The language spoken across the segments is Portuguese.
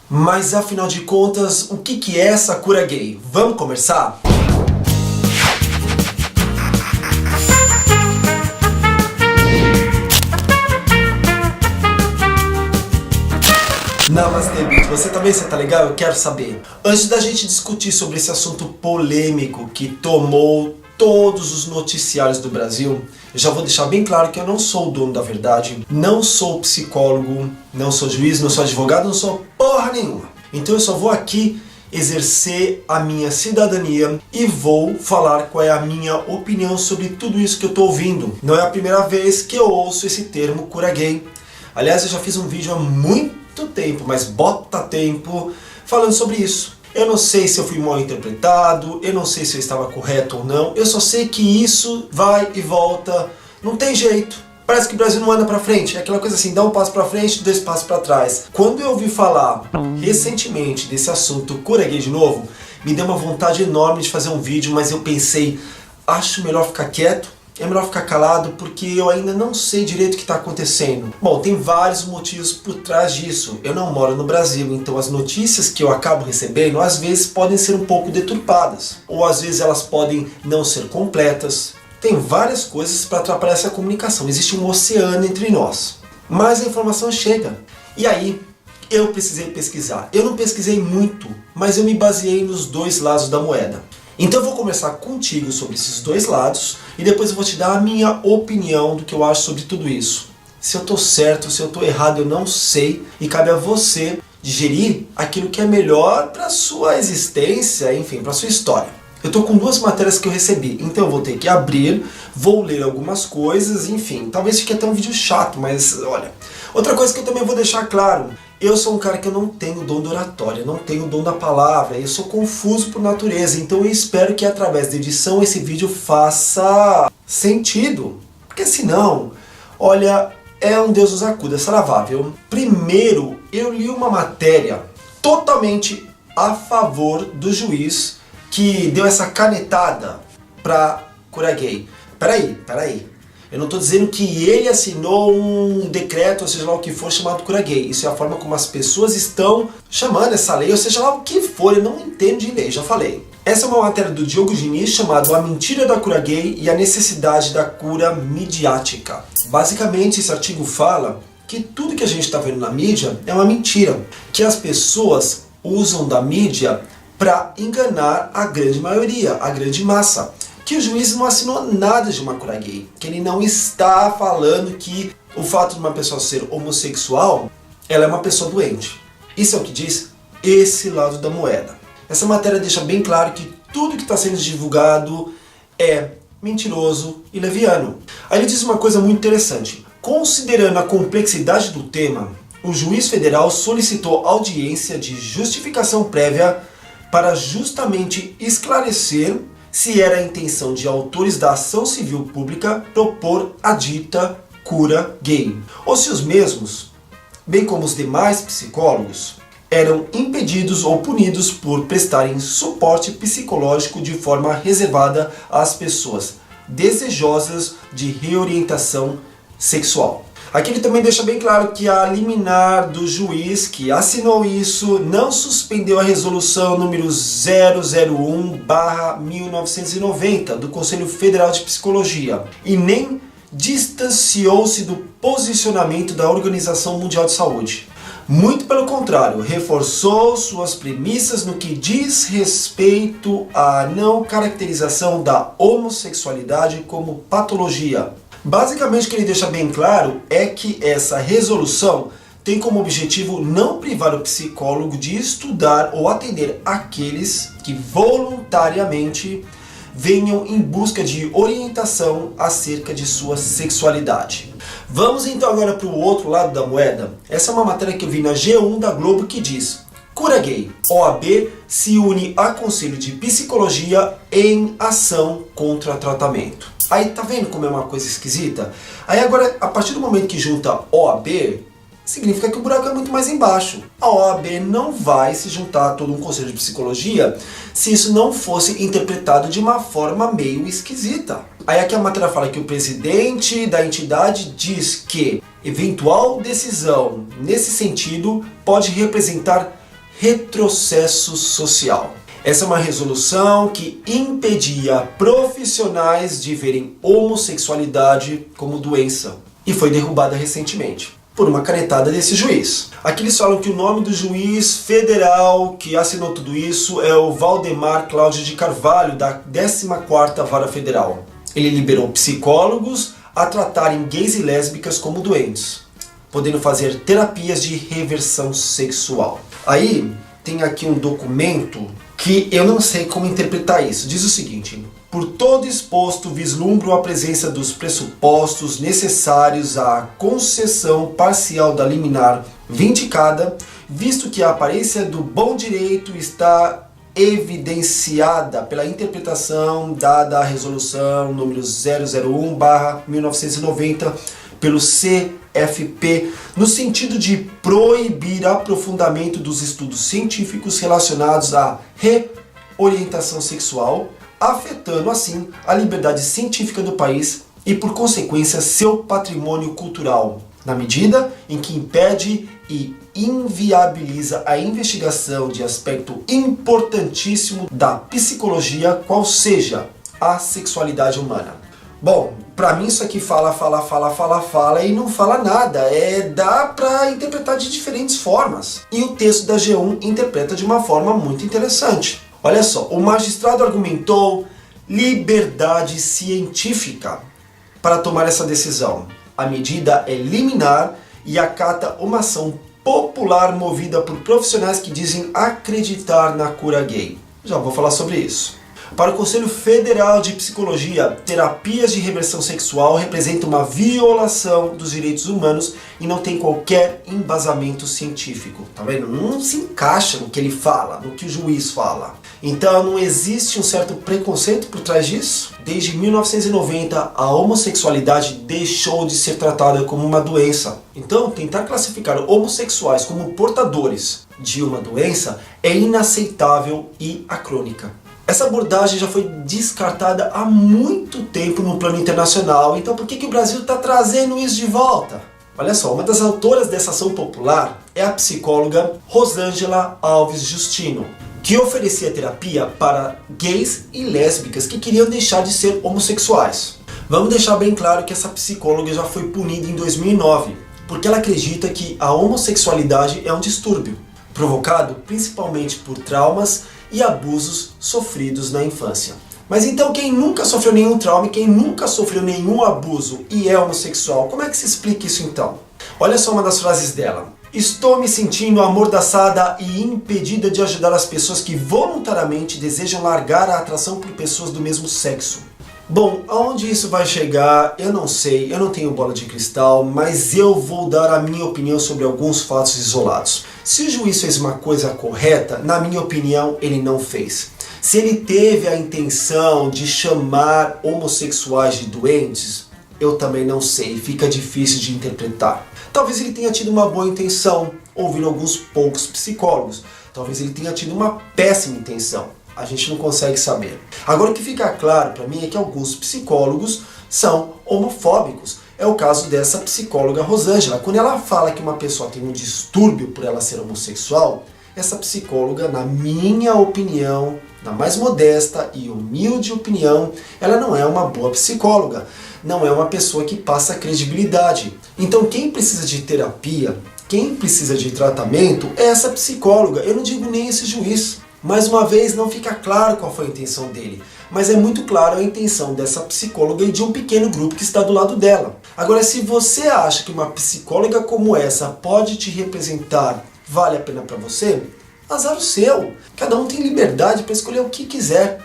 Mas afinal de contas, o que é essa cura gay? Vamos conversar? Namastê, Beat. Você também tá legal? Eu quero saber. Antes da gente discutir sobre esse assunto polêmico que tomou todos os noticiários do Brasil, eu já vou deixar bem claro que eu não sou o dono da verdade, não sou psicólogo, não sou juiz, não sou advogado, não sou porra nenhuma. Então eu só vou aqui exercer a minha cidadania e vou falar qual é a minha opinião sobre tudo isso que eu tô ouvindo. Não é a primeira vez que eu ouço esse termo cura gay. Aliás, eu já fiz um vídeo há muito tempo, mas bota tempo, falando sobre isso. Eu não sei se eu fui mal interpretado, eu não sei se eu estava correto ou não, eu só sei que isso vai e volta, não tem jeito. Parece que o Brasil não anda pra frente, é aquela coisa assim, dá um passo pra frente, 2 passos pra trás. Quando eu ouvi falar recentemente desse assunto cura gay de novo, me deu uma vontade enorme de fazer um vídeo, mas eu pensei, acho melhor ficar quieto. É melhor ficar calado porque eu ainda não sei direito o que está acontecendo. Bom, tem vários motivos por trás disso. Eu não moro no Brasil, então as notícias que eu acabo recebendo às vezes podem ser um pouco deturpadas. Ou às vezes elas podem não ser completas. Tem várias coisas para atrapalhar essa comunicação. Existe um oceano entre nós. Mas a informação chega. E aí, eu precisei pesquisar. Eu não pesquisei muito, mas eu me baseei nos 2 lados da moeda. Então eu vou conversar contigo sobre esses 2 lados e depois eu vou te dar a minha opinião do que eu acho sobre tudo isso. Se eu estou certo, se eu estou errado, eu não sei, e cabe a você digerir aquilo que é melhor para a sua existência, enfim, para a sua história. Eu estou com 2 matérias que eu recebi, então eu vou ter que abrir, vou ler algumas coisas, enfim, talvez fique até um vídeo chato, mas olha. Outra coisa que eu também vou deixar claro, eu sou um cara que eu não tenho dom de oratória, não tenho dom da palavra, eu sou confuso por natureza, então eu espero que através da edição esse vídeo faça sentido, porque senão, olha, é um Deus nos acuda, saravá, viu? Primeiro, eu li uma matéria totalmente a favor do juiz que deu essa canetada pra cura gay. Peraí. Eu não estou dizendo que ele assinou um decreto, ou seja lá o que for, chamado cura gay. Isso é a forma como as pessoas estão chamando essa lei, ou seja lá o que for, eu não entendo de lei, já falei. Essa é uma matéria do Diogo Diniz chamada A Mentira da Cura Gay e a Necessidade da Cura Midiática. Basicamente esse artigo fala que tudo que a gente está vendo na mídia é uma mentira, que as pessoas usam da mídia para enganar a grande maioria, a grande massa. Que o juiz não assinou nada de uma cura gay, que ele não está falando que o fato de uma pessoa ser homossexual, ela é uma pessoa doente. Isso é o que diz esse lado da moeda. Essa matéria deixa bem claro que tudo que está sendo divulgado é mentiroso e leviano. Aí ele diz uma coisa muito interessante. Considerando a complexidade do tema, o juiz federal solicitou audiência de justificação prévia para justamente esclarecer se era a intenção de autores da ação civil pública propor a dita cura gay, ou se os mesmos, bem como os demais psicólogos, eram impedidos ou punidos por prestarem suporte psicológico de forma reservada às pessoas desejosas de reorientação sexual. Aqui ele também deixa bem claro que a liminar do juiz que assinou isso não suspendeu a resolução número 001/1990 do Conselho Federal de Psicologia e nem distanciou-se do posicionamento da Organização Mundial de Saúde. Muito pelo contrário, reforçou suas premissas no que diz respeito à não caracterização da homossexualidade como patologia. Basicamente o que ele deixa bem claro é que essa resolução tem como objetivo não privar o psicólogo de estudar ou atender aqueles que voluntariamente venham em busca de orientação acerca de sua sexualidade. Vamos então agora para o outro lado da moeda. Essa é uma matéria que eu vi na G1 da Globo que diz: cura gay, OAB se une a Conselho de Psicologia em ação contra tratamento. Aí tá vendo como é uma coisa esquisita? Aí agora, a partir do momento que junta OAB, significa que o buraco é muito mais embaixo. A OAB não vai se juntar a todo um conselho de psicologia se isso não fosse interpretado de uma forma meio esquisita. Aí aqui a matéria fala que o presidente da entidade diz que eventual decisão nesse sentido pode representar retrocesso social. Essa é uma resolução que impedia profissionais de verem homossexualidade como doença e foi derrubada recentemente por uma canetada desse juiz. Aqui eles falam que o nome do juiz federal que assinou tudo isso é o Valdemar Cláudio de Carvalho, da 14ª Vara Federal. Ele liberou psicólogos a tratarem gays e lésbicas como doentes, podendo fazer terapias de reversão sexual. Aí tem aqui um documento que eu não sei como interpretar isso. Diz o seguinte: por todo exposto, vislumbro a presença dos pressupostos necessários à concessão parcial da liminar vindicada, visto que a aparência do bom direito está evidenciada pela interpretação dada à resolução número 001/1990 pelo CFP, no sentido de proibir aprofundamento dos estudos científicos relacionados à reorientação sexual, afetando assim a liberdade científica do país e, por consequência, seu patrimônio cultural, na medida em que impede e inviabiliza a investigação de aspecto importantíssimo da psicologia, qual seja a sexualidade humana. Bom, pra mim isso aqui fala e não fala nada. Dá pra interpretar de diferentes formas. E o texto da G1 interpreta de uma forma muito interessante. Olha só, o magistrado argumentou liberdade científica para tomar essa decisão. A medida é liminar e acata uma ação popular movida por profissionais que dizem acreditar na cura gay. Já vou falar sobre isso. Para o Conselho Federal de Psicologia, terapias de reversão sexual representam uma violação dos direitos humanos e não tem qualquer embasamento científico. Tá vendo? Não se encaixa no que ele fala, no que o juiz fala. Então não existe um certo preconceito por trás disso? Desde 1990, a homossexualidade deixou de ser tratada como uma doença. Então, tentar classificar homossexuais como portadores de uma doença é inaceitável e acrônica. Essa abordagem já foi descartada há muito tempo no plano internacional, então por que o Brasil está trazendo isso de volta? Olha só, uma das autoras dessa ação popular é a psicóloga Rosângela Alves Justino, que oferecia terapia para gays e lésbicas que queriam deixar de ser homossexuais. Vamos deixar bem claro que essa psicóloga já foi punida em 2009, porque ela acredita que a homossexualidade é um distúrbio, provocado principalmente por traumas e abusos sofridos na infância. Mas então quem nunca sofreu nenhum trauma e quem nunca sofreu nenhum abuso e é homossexual, como é que se explica isso então? Olha só uma das frases dela. Estou me sentindo amordaçada e impedida de ajudar as pessoas que voluntariamente desejam largar a atração por pessoas do mesmo sexo. Bom, aonde isso vai chegar, eu não sei, eu não tenho bola de cristal, mas eu vou dar a minha opinião sobre alguns fatos isolados. Se o juiz fez uma coisa correta, na minha opinião, ele não fez. Se ele teve a intenção de chamar homossexuais de doentes, eu também não sei, fica difícil de interpretar. Talvez ele tenha tido uma boa intenção, ouvindo alguns poucos psicólogos. Talvez ele tenha tido uma péssima intenção. A gente não consegue saber. Agora o que fica claro para mim é que alguns psicólogos são homofóbicos. É o caso dessa psicóloga Rosângela. Quando ela fala que uma pessoa tem um distúrbio por ela ser homossexual, essa psicóloga, na minha opinião, na mais modesta e humilde opinião, ela não é uma boa psicóloga. Não é uma pessoa que passa credibilidade. Então quem precisa de terapia, quem precisa de tratamento é essa psicóloga. Eu não digo nem esse juiz. Mais uma vez, não fica claro qual foi a intenção dele, mas é muito claro a intenção dessa psicóloga e de um pequeno grupo que está do lado dela. Agora, se você acha que uma psicóloga como essa pode te representar, vale a pena para você? Azar o seu. Cada um tem liberdade para escolher o que quiser,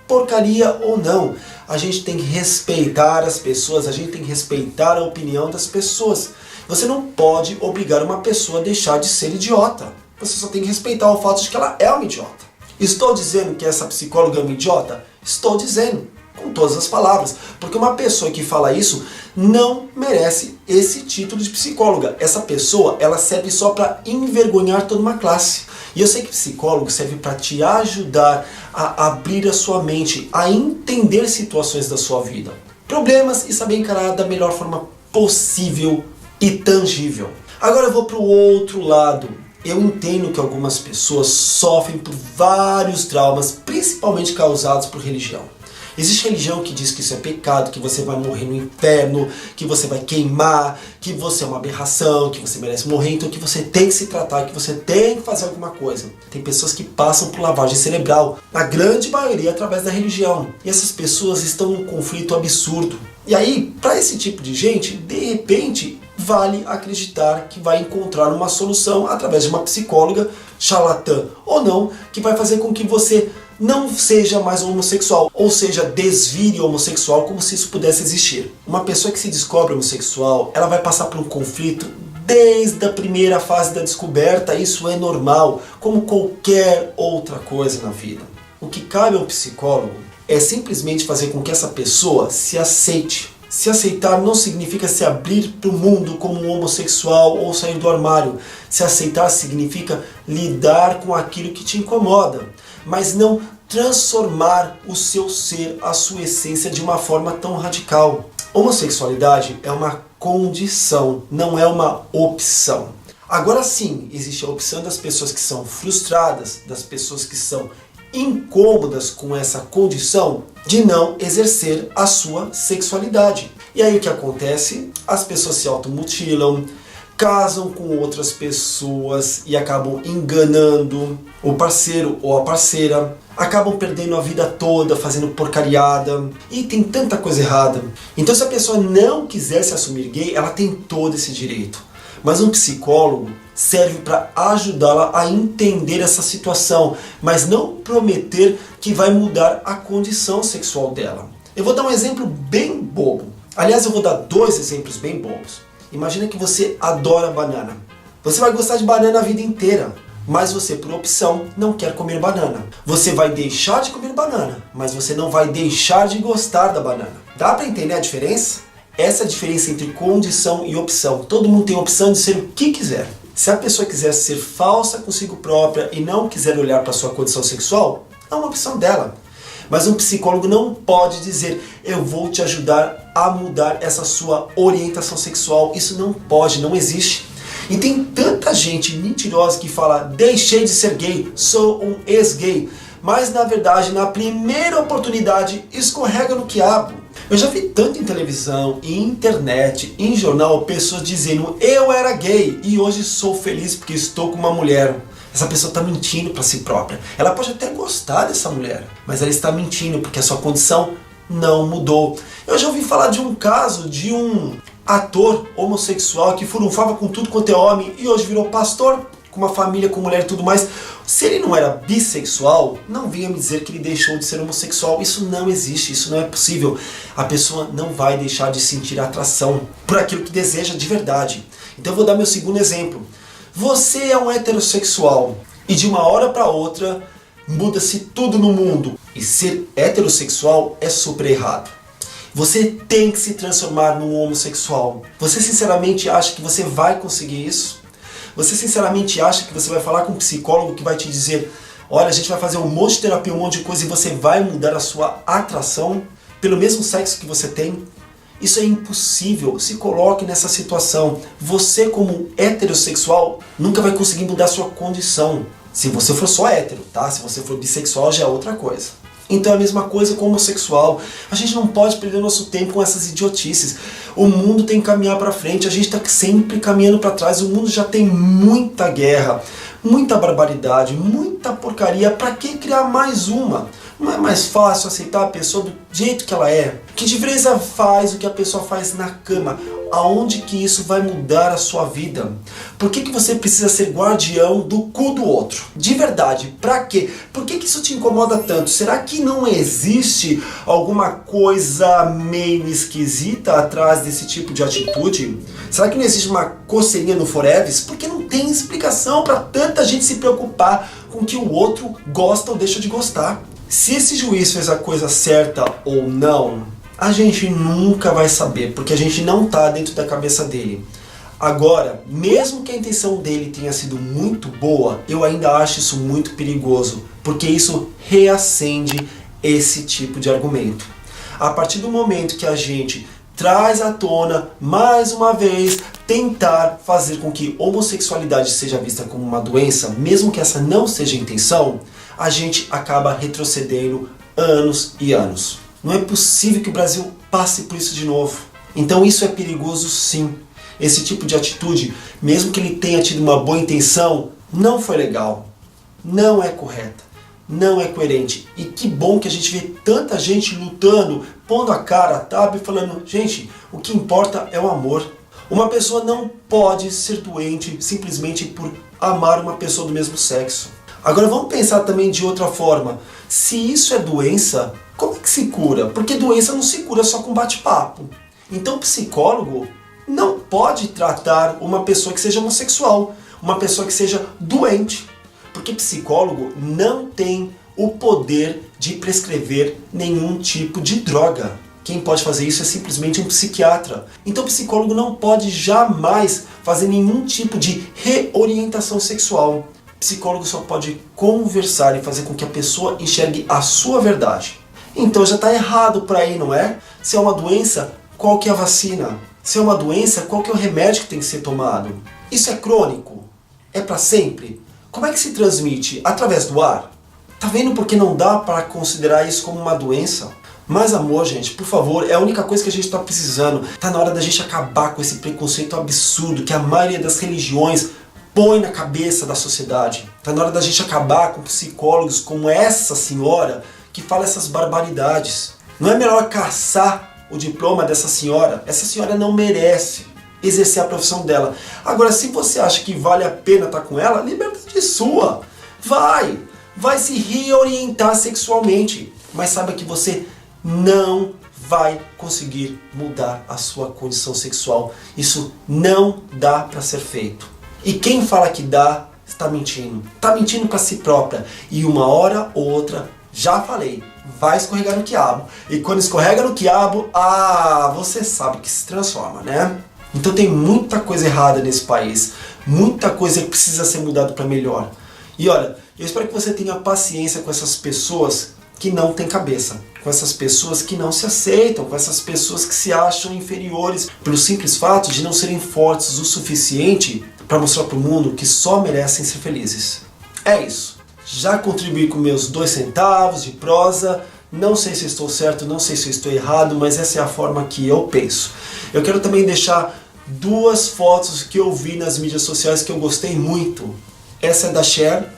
porcaria ou não. A gente tem que respeitar as pessoas, a gente tem que respeitar a opinião das pessoas. Você não pode obrigar uma pessoa a deixar de ser idiota. Você só tem que respeitar o fato de que ela é uma idiota. Estou dizendo que essa psicóloga é uma idiota? Estou dizendo, com todas as palavras. Porque uma pessoa que fala isso não merece esse título de psicóloga. Essa pessoa, ela serve só para envergonhar toda uma classe. E eu sei que psicólogo serve para te ajudar a abrir a sua mente, a entender situações da sua vida, problemas e saber encarar da melhor forma possível e tangível. Agora eu vou para o outro lado. Eu entendo que algumas pessoas sofrem por vários traumas, principalmente causados por religião. Existe religião que diz que isso é pecado, que você vai morrer no inferno, que você vai queimar, que você é uma aberração, que você merece morrer, então que você tem que se tratar, que você tem que fazer alguma coisa. Tem pessoas que passam por lavagem cerebral, na grande maioria através da religião. E essas pessoas estão num conflito absurdo. E aí, para esse tipo de gente, de repente, vale acreditar que vai encontrar uma solução através de uma psicóloga, charlatã ou não, que vai fazer com que você não seja mais homossexual, ou seja, desvire homossexual como se isso pudesse existir. Uma pessoa que se descobre homossexual, ela vai passar por um conflito desde a primeira fase da descoberta, isso é normal, como qualquer outra coisa na vida. O que cabe ao psicólogo é simplesmente fazer com que essa pessoa se aceite. Se aceitar não significa se abrir para o mundo como um homossexual ou sair do armário. Se aceitar significa lidar com aquilo que te incomoda, mas não transformar o seu ser, a sua essência de uma forma tão radical. Homossexualidade é uma condição, não é uma opção. Agora sim, existe a opção das pessoas que são frustradas, das pessoas que são incômodas com essa condição de não exercer a sua sexualidade. E aí o que acontece? As pessoas se automutilam, casam com outras pessoas e acabam enganando o parceiro ou a parceira, acabam perdendo a vida toda fazendo porcariada e tem tanta coisa errada. Então se a pessoa não quiser se assumir gay, ela tem todo esse direito. Mas um psicólogo serve para ajudá-la a entender essa situação, mas não prometer que vai mudar a condição sexual dela. Eu vou dar um exemplo bem bobo. Aliás, eu vou dar dois exemplos bem bobos. Imagina que você adora banana. Você vai gostar de banana a vida inteira, mas você, por opção, não quer comer banana. Você vai deixar de comer banana, mas você não vai deixar de gostar da banana. Dá para entender a diferença? Essa é a diferença entre condição e opção. Todo mundo tem a opção de ser o que quiser. Se a pessoa quiser ser falsa consigo própria e não quiser olhar para a sua condição sexual, é uma opção dela. Mas um psicólogo não pode dizer, eu vou te ajudar a mudar essa sua orientação sexual. Isso não pode, não existe. E tem tanta gente mentirosa que fala, deixei de ser gay, sou um ex-gay. Mas na verdade, na primeira oportunidade, escorrega no quiabo. Eu já vi tanto em televisão, em internet, em jornal, pessoas dizendo, eu era gay e hoje sou feliz porque estou com uma mulher. Essa pessoa está mentindo para si própria. Ela pode até gostar dessa mulher, mas ela está mentindo porque a sua condição não mudou. Eu já ouvi falar de um caso de um ator homossexual que furunfava com tudo quanto é homem e hoje virou pastor, com uma família, com mulher e tudo mais. Se ele não era bissexual, não venha me dizer que ele deixou de ser homossexual. Isso não existe, isso não é possível. A pessoa não vai deixar de sentir atração por aquilo que deseja de verdade. Então eu vou dar meu segundo exemplo. Você é um heterossexual e de uma hora para outra muda-se tudo no mundo. E ser heterossexual é super errado. Você tem que se transformar num homossexual. Você sinceramente acha que você vai conseguir isso? Você sinceramente acha que você vai falar com um psicólogo que vai te dizer, olha, a gente vai fazer um monte de terapia, um monte de coisa e você vai mudar a sua atração pelo mesmo sexo que você tem? Isso é impossível. Se coloque nessa situação. Você, como heterossexual, nunca vai conseguir mudar a sua condição. Se você for só hétero, tá? Se você for bissexual, já é outra coisa. Então é a mesma coisa com o homossexual. A gente não pode perder nosso tempo com essas idiotices. O mundo tem que caminhar para frente, a gente está sempre caminhando para trás. O mundo já tem muita guerra, muita barbaridade, muita porcaria. Para que criar mais uma? Não é mais fácil aceitar a pessoa do jeito que ela é? Que diferença faz o que a pessoa faz na cama? Aonde que isso vai mudar a sua vida? Por que que você precisa ser guardião do cu do outro? De verdade, pra quê? Por que que isso te incomoda tanto? Será que não existe alguma coisa meio esquisita atrás desse tipo de atitude? Será que não existe uma coceirinha no Forever? Porque não tem explicação para tanta gente se preocupar com o que o outro gosta ou deixa de gostar. Se esse juiz fez a coisa certa ou não, a gente nunca vai saber, porque a gente não está dentro da cabeça dele. Agora, mesmo que a intenção dele tenha sido muito boa, eu ainda acho isso muito perigoso, porque isso reacende esse tipo de argumento. A partir do momento que a gente traz à tona, mais uma vez, tentar fazer com que homossexualidade seja vista como uma doença, mesmo que essa não seja a intenção, a gente acaba retrocedendo anos e anos. Não é possível que o Brasil passe por isso de novo. Então isso é perigoso sim. Esse tipo de atitude, mesmo que ele tenha tido uma boa intenção, não foi legal, não é correta, não é coerente. E que bom que a gente vê tanta gente lutando, pondo a cara, tá? E falando, gente, o que importa é o amor. Uma pessoa não pode ser doente simplesmente por amar uma pessoa do mesmo sexo. Agora vamos pensar também de outra forma. Se isso é doença, como é que se cura? Porque doença não se cura só com bate-papo. Então o psicólogo não pode tratar uma pessoa que seja homossexual, uma pessoa que seja doente. Porque psicólogo não tem o poder de prescrever nenhum tipo de droga. Quem pode fazer isso é simplesmente um psiquiatra. Então o psicólogo não pode jamais fazer nenhum tipo de reorientação sexual. O psicólogo só pode conversar e fazer com que a pessoa enxergue a sua verdade. Então já está errado por aí, não é? Se é uma doença, qual que é a vacina? Se é uma doença, qual que é o remédio que tem que ser tomado? Isso é crônico? É para sempre? Como é que se transmite? Através do ar? Tá vendo porque não dá para considerar isso como uma doença? Mais amor, gente, por favor, é a única coisa que a gente está precisando. Tá na hora da gente acabar com esse preconceito absurdo que a maioria das religiões põe na cabeça da sociedade. Tá na hora da gente acabar com psicólogos como essa senhora que fala essas barbaridades. Não é melhor caçar o diploma dessa senhora? Essa senhora não merece exercer a profissão dela. Agora, se você acha que vale a pena estar com ela, liberdade é sua. Vai se reorientar sexualmente. Mas saiba que você não vai conseguir mudar a sua condição sexual. Isso não dá para ser feito. E quem fala que dá, está mentindo. Está mentindo para si própria. E uma hora ou outra, já falei, vai escorregar no quiabo. E quando escorrega no quiabo, você sabe que se transforma, né? Então tem muita coisa errada nesse país. Muita coisa que precisa ser mudada para melhor. E olha, eu espero que você tenha paciência com essas pessoas que não têm cabeça, com essas pessoas que não se aceitam, com essas pessoas que se acham inferiores pelo simples fato de não serem fortes o suficiente para mostrar para o mundo que só merecem ser felizes. É isso. Já contribuí com meus 2 centavos de prosa, não sei se estou certo, não sei se estou errado, mas essa é a forma que eu penso. Eu quero também deixar 2 fotos que eu vi nas mídias sociais que eu gostei muito. Essa é da Cher,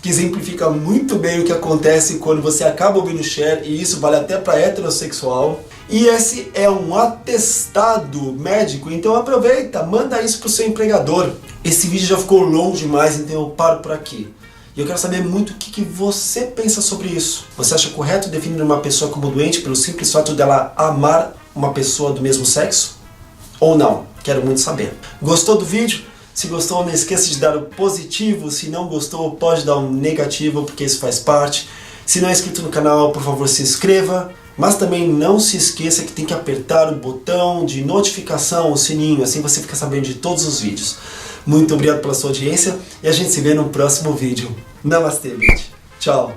que exemplifica muito bem o que acontece quando você acaba ouvindo Cher, e isso vale até para heterossexual. E esse é um atestado médico, então aproveita, manda isso para o seu empregador. Esse vídeo já ficou longo demais, então eu paro por aqui. E eu quero saber muito o que você pensa sobre isso. Você acha correto definir uma pessoa como doente pelo simples fato dela amar uma pessoa do mesmo sexo? Ou não? Quero muito saber. Gostou do vídeo? Se gostou, não esqueça de dar o positivo. Se não gostou, pode dar um negativo, porque isso faz parte. Se não é inscrito no canal, por favor, se inscreva. Mas também não se esqueça que tem que apertar o botão de notificação, o sininho, assim você fica sabendo de todos os vídeos. Muito obrigado pela sua audiência e a gente se vê no próximo vídeo. Namastê, gente. Tchau.